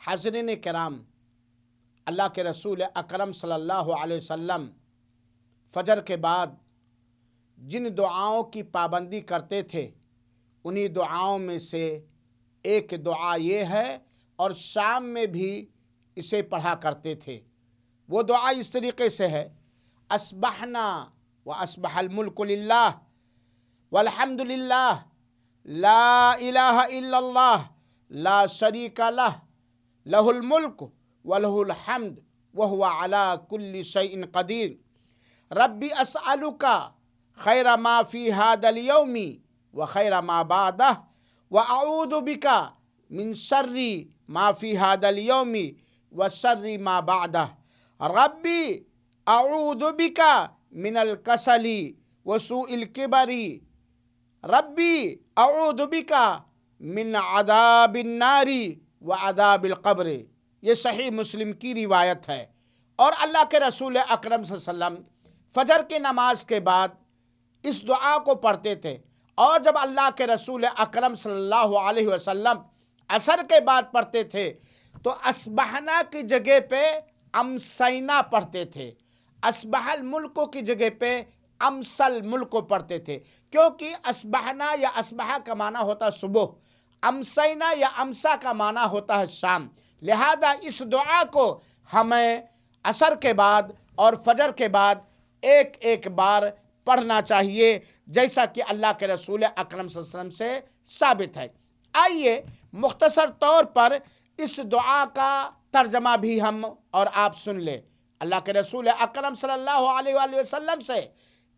حاضرین کرام، اللہ کے رسول اکرم صلی اللہ علیہ وسلم فجر کے بعد جن دعاؤں کی پابندی کرتے تھے انہی دعاؤں میں سے ایک دعا یہ ہے، اور شام میں بھی اسے پڑھا کرتے تھے۔ وہ دعا اس طریقے سے ہے: اصبحنا واصبح الملک للہ والحمد للہ لا الہ الا اللہ لا شریک لہ لہ الملک ولہ الحمد وہو علی کل شیء قدیر ربی اسألک خیر ما فی ھذا اليوم وخیر ما بعدہ واعوذ بک من شر ما فی ھذا اليوم وشر ما بعدہ ربی اعوذ بک من الکسل وسوء الکبر ربی اعوذ بک من عذاب النار وعذاب القبر۔ یہ صحیح مسلم کی روایت ہے۔ اور اللہ کے رسول اکرم صلی اللہ علیہ وسلم فجر کی نماز کے بعد اس دعا کو پڑھتے تھے، اور جب اللہ کے رسول اکرم صلی اللہ علیہ وسلم عصر کے بعد پڑھتے تھے تو اصبحنا کی جگہ پہ امسینا پڑھتے تھے، اصبح الملک کی جگہ پہ امسل ملک پڑھتے تھے، کیونکہ اصبحنا یا اصبح کا معنی ہوتا ہے صبح، امسینا یا امسا کا معنی ہوتا ہے شام۔ لہذا اس دعا کو ہمیں عصر کے بعد اور فجر کے بعد ایک ایک بار پڑھنا چاہیے، جیسا کہ اللہ کے رسول اکرم صلی اللہ علیہ وسلم سے ثابت ہے۔ آئیے مختصر طور پر اس دعا کا ترجمہ بھی ہم اور آپ سن لیں۔ اللہ کے رسول اکرم صلی اللہ علیہ وآلہ وسلم سے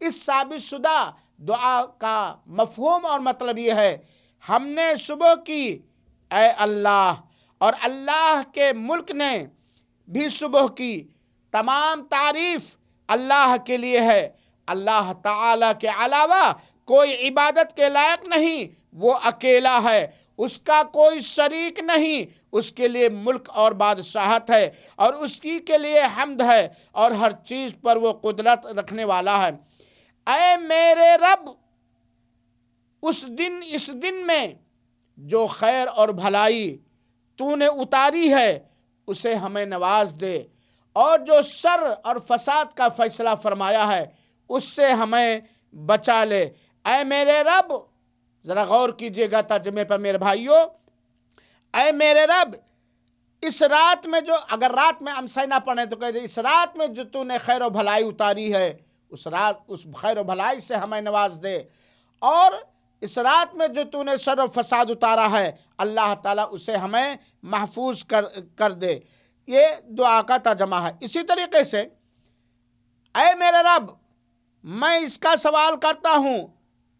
اس ثابت شدہ دعا کا مفہوم اور مطلب یہ ہے: ہم نے صبح کی اے اللہ، اور اللہ کے ملک نے بھی صبح کی، تمام تعریف اللہ کے لیے ہے، اللہ تعالیٰ کے علاوہ کوئی عبادت کے لائق نہیں، وہ اکیلا ہے، اس کا کوئی شریک نہیں، اس کے لیے ملک اور بادشاہت ہے، اور اس کی کے لیے حمد ہے، اور ہر چیز پر وہ قدرت رکھنے والا ہے۔ اے میرے رب، اس دن میں جو خیر اور بھلائی تو نے اتاری ہے اسے ہمیں نواز دے، اور جو شر اور فساد کا فیصلہ فرمایا ہے اس سے ہمیں بچا لے۔ اے میرے رب، ذرا غور کیجئے گا ترجمے پر میرے بھائیوں، اے میرے رب، اس رات میں اگر رات میں امسینا پڑھیں تو کہتے اس رات میں جو تو نے خیر و بھلائی اتاری ہے اس خیر و بھلائی سے ہمیں نواز دے، اور اس رات میں جو تو نے شر و فساد اتارا ہے اللہ تعالیٰ اسے ہمیں محفوظ کر دے۔ یہ دعا کا ترجمہ ہے۔ اسی طریقے سے اے میرے رب، میں اس کا سوال کرتا ہوں،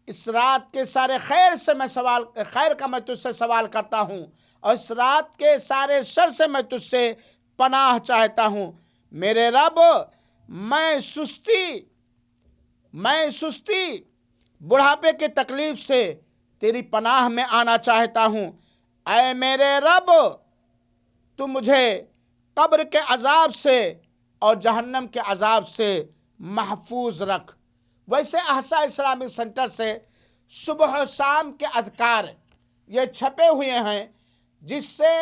اس رات کے سارے خیر کا میں تجھ سے سوال کرتا ہوں، اور اس رات کے سارے شر سے میں تجھ سے پناہ چاہتا ہوں۔ میرے رب، میں سستی بڑھاپے کی تکلیف سے تیری پناہ میں آنا چاہتا ہوں۔ اے میرے رب، تو مجھے قبر کے عذاب سے اور جہنم کے عذاب سے محفوظ رکھ۔ ویسے احسا اسلامک سینٹر سے صبح و شام کے اذکار یہ چھپے ہوئے ہیں، جس سے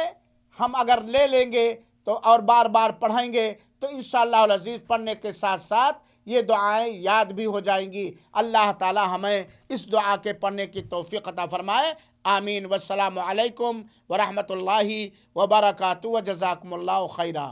ہم اگر لے لیں گے تو اور بار بار پڑھیں گے تو انشاءاللہ العزیز پڑھنے کے ساتھ ساتھ یہ دعائیں یاد بھی ہو جائیں گی۔ اللہ تعالی ہمیں اس دعا کے پڑھنے کی توفیق عطا فرمائے۔ آمین۔ والسلام علیکم ورحمۃ اللہ وبرکاتہ، وجزاکم اللہ خیرا۔